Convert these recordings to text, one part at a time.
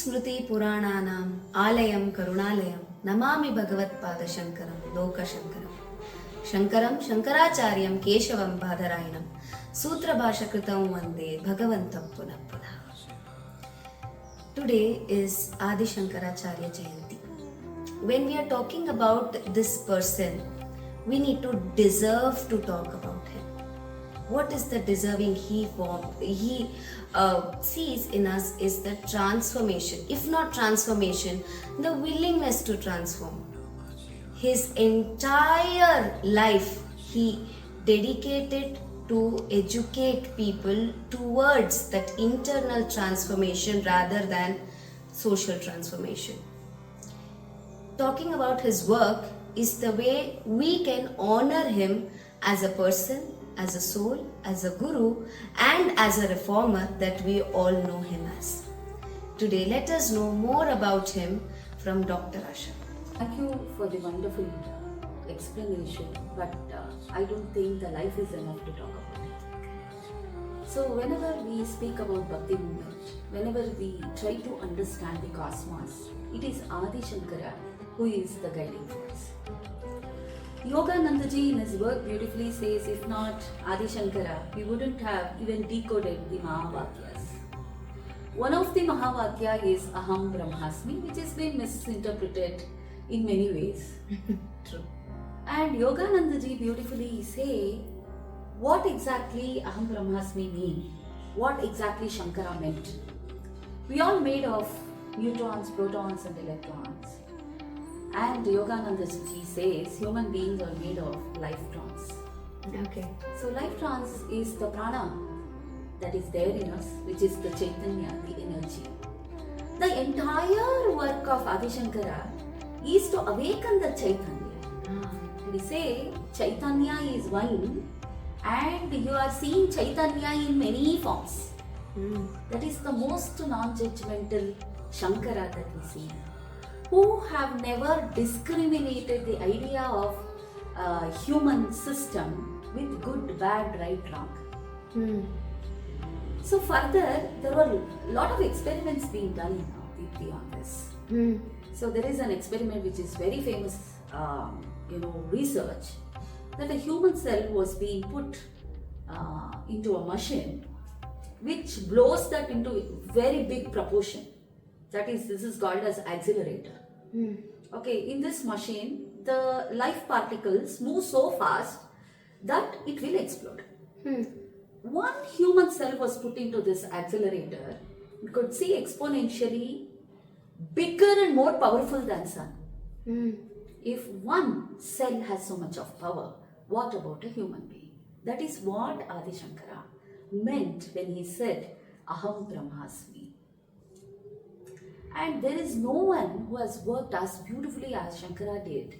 स्मृति पुराणानाम् आलयं करुणालयं नमामि भगवत्पाद शंकरं लोकशंकरं शंकरं शंकराचार्यं केशवं बादरायणं सूत्रभाषकृतं वन्दे भगवन्तं पुनः पुनः. Today is Adi Shankaracharya Jayanti. When we are talking about this person, we need to deserve to talk about him. What is the deserving he sees in us is the transformation. If not transformation, the willingness to transform. His entire life he dedicated to educate people towards that internal transformation rather than social transformation. Talking about his work is the way we can honor him as a person, as a soul, as a guru, and as a reformer that we all know him as. Today, let us know more about him from Dr. Aham. Thank you for the wonderful explanation, but I don't think the life is enough to talk about it. So whenever we speak about Bhakti movement, whenever we try to understand the cosmos, it is Adi Shankara who is the guiding force. Yoganandaji in his work beautifully says, if not Adi Shankara, we wouldn't have even decoded the Mahavakyas. One of the Mahavakya is Aham Brahmasmi, which has been misinterpreted in many ways. True. And Yoganandaji beautifully say what exactly Aham Brahmasmi mean, what exactly Shankara meant. We all made of neutrons, protons and electrons. And Yoganandaji says human beings are made of life-trons. Okay. So life-trons is the prana that is there in us, which is the Chaitanya, the energy. The entire work of Adi Shankara is to awaken the Chaitanya. We say Chaitanya is one and you are seeing Chaitanya in many forms. That is the most non-judgmental Shankara that we see, who have never discriminated the idea of human system with good, bad, right, wrong. So further, there were a lot of experiments being done now, Deepti, on this. So there is an experiment which is very famous, research, that a human cell was being put into a machine which blows that into very big proportion. That is, this is called as accelerator. Okay, in this machine, the life particles move so fast that it will explode. One human cell was put into this accelerator. You could see exponentially bigger and more powerful than sun. If one cell has so much of power, what about a human being? That is what Adi Shankara meant when he said, Aham Brahmasmi. And there is no one who has worked as beautifully as Shankara did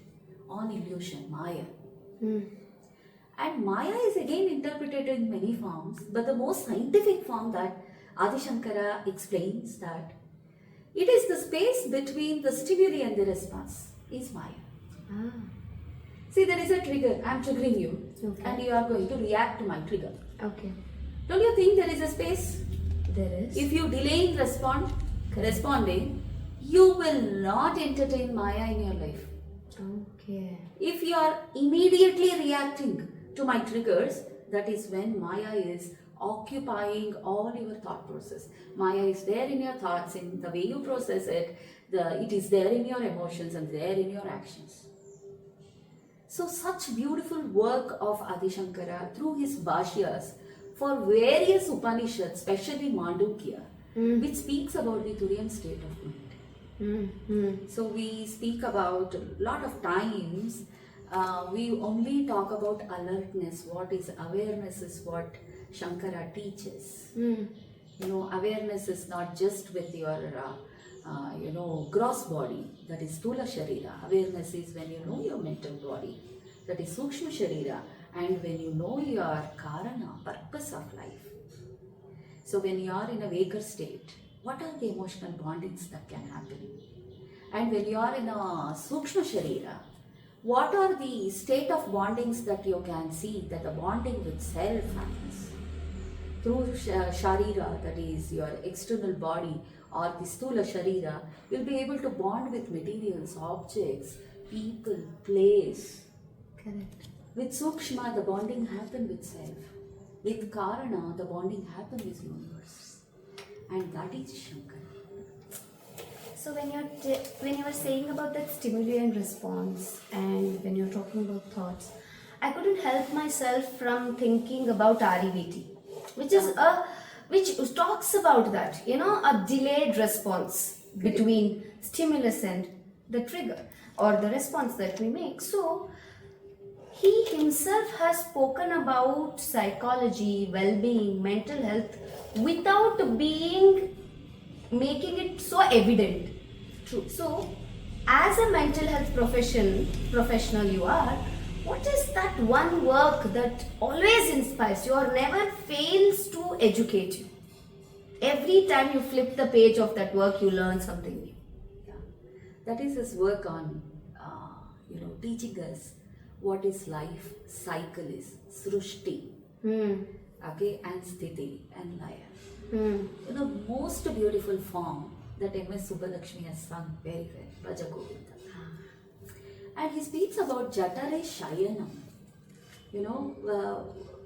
on illusion, Maya. And Maya is again interpreted in many forms, but the most scientific form that Adi Shankara explains that it is the space between the stimuli and the response is Maya. See, there is a trigger. I am triggering you, and you are going to react to my trigger. Okay. Don't you think there is a space? There is. If you delay in responding, you will not entertain Maya in your life. Okay. If you are immediately reacting to my triggers, that is when Maya is occupying all your thought process. Maya is there in your thoughts, in the way you process it, it is there in your emotions and there in your actions. So such beautiful work of Adi Shankara through his bhashyas for various Upanishads, especially Mandukya, which speaks about the Turiya state of mind. So we speak about a lot of times, we only talk about alertness. What is awareness is what Shankara teaches. Awareness is not just with your gross body, that is Sthula Sharira. Awareness is when you know your mental body, that is Sukshma Sharira, and when you know your Karana, purpose of life. So when you are in a waker state, what are the emotional bondings that can happen? And when you are in a Sukshma Sharira, what are the state of bondings that you can see, that the bonding with self happens? Through Sharira, that is your external body, or the Stula Sharira, you'll be able to bond with materials, objects, people, place. Correct. With Sukshma, the bonding happens with self. With Karana, the bonding happens with universe. And that is Shankara. So when you were saying about that stimuli and response, and when you're talking about thoughts, I couldn't help myself from thinking about REBT, which talks about that, a delayed response between stimulus and the trigger or the response that we make. So he himself has spoken about psychology, well-being, mental health without making it so evident. True. So, as a mental health professional you are, what is that one work that always inspires you or never fails to educate you? Every time you flip the page of that work, you learn something new. Yeah. That is his work on, teaching us what is life, cycle is, srushti, okay, and sthiti and laya. Most beautiful form that M.S. Subbalakshmi has sung very well, Bhaja Govindam. And he speaks about Jatare Shayanam.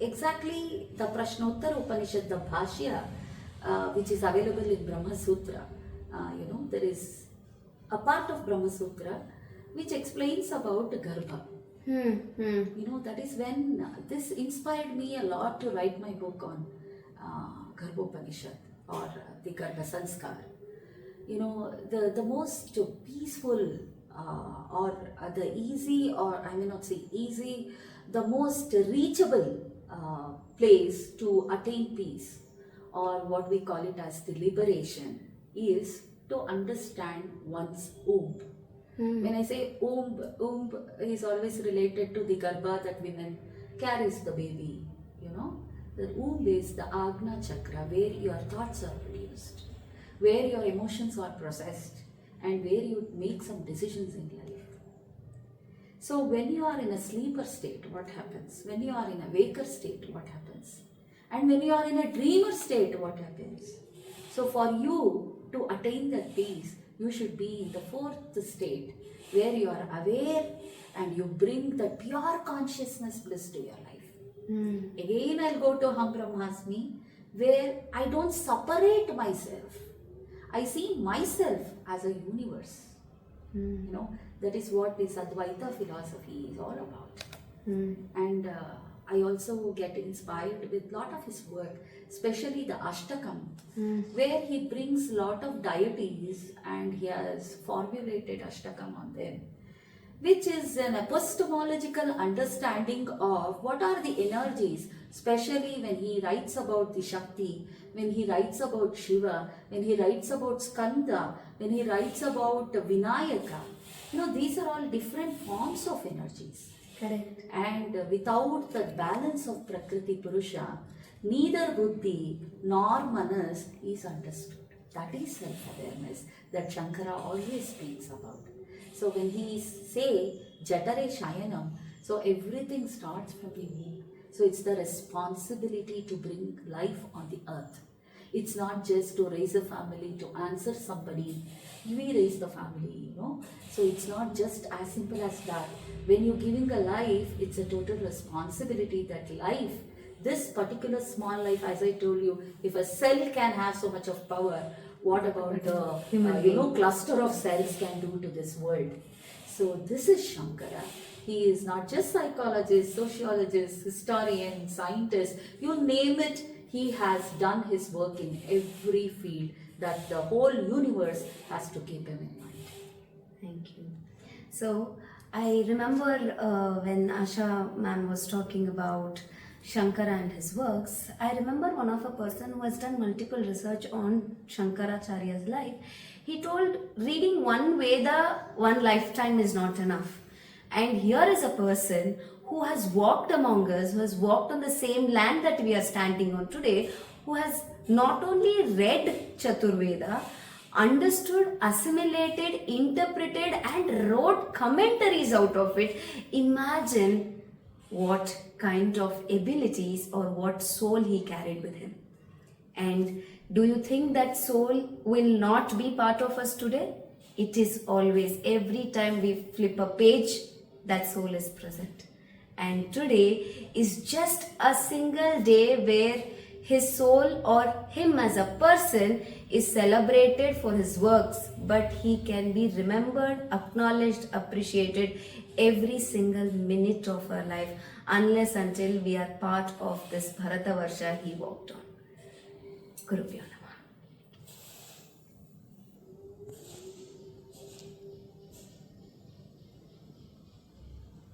Exactly the Prashnottar Upanishad, the Bhashya, which is available in Brahma Sutra. There is a part of Brahma Sutra which explains about Garbha. That is when this inspired me a lot to write my book on Garbhopanishad or the Garbha Sanskar. The most peaceful or the easy, or I may not say easy, the most reachable place to attain peace, or what we call it as the liberation, is to understand one's womb. When I say womb is always related to the garbha that women carries the baby. The womb is the Agna Chakra, where your thoughts are produced, where your emotions are processed, and where you make some decisions in life. So when you are in a sleeper state, what happens? When you are in a waker state, what happens? And when you are in a dreamer state, what happens? So for you to attain that peace, you should be in the fourth state, where you are aware and you bring the pure consciousness bliss to your life. Again, I'll go to Aham Brahmasmi, where I don't separate myself. I see myself as a universe. That is what this Advaita philosophy is all about. And I also get inspired with a lot of his work, especially the Ashtakam, where he brings a lot of deities and he has formulated Ashtakam on them, which is an epistemological understanding of what are the energies, especially when he writes about the Shakti, when he writes about Shiva, when he writes about Skanda, when he writes about Vinayaka. These are all different forms of energies. Correct. And without the balance of Prakriti Purusha, neither Buddhi nor Manas is understood. That is self-awareness that Shankara always speaks about. So when he say Jatare Shayanam, so everything starts from the womb. So it's the responsibility to bring life on the earth. It's not just to raise a family, to answer somebody. We raise the family, So it's not just as simple as that. When you're giving a life, it's a total responsibility that life, this particular small life, as I told you, if a cell can have so much of power, what about the cluster of cells can do to this world? So this is Shankara. He is not just psychologist, sociologist, historian, scientist, you name it. He has done his work in every field that the whole universe has to keep him in mind. Thank you. So I remember when Asha ma'am was talking about Shankara and his works, I remember one of a person who has done multiple research on Shankaracharya's life. He told reading one Veda, one lifetime is not enough. And here is a person who has walked among us, who has walked on the same land that we are standing on today, who has not only read Chaturveda, understood, assimilated, interpreted and wrote commentaries out of it. Imagine what kind of abilities or what soul he carried with him. And do you think that soul will not be part of us today? It is always, every time we flip a page, that soul is present. And today is just a single day where his soul or him as a person is celebrated for his works, but he can be remembered, acknowledged, appreciated every single minute of our life, unless until we are part of this Bharatavarsha he walked on. Guru Pyo Namaha.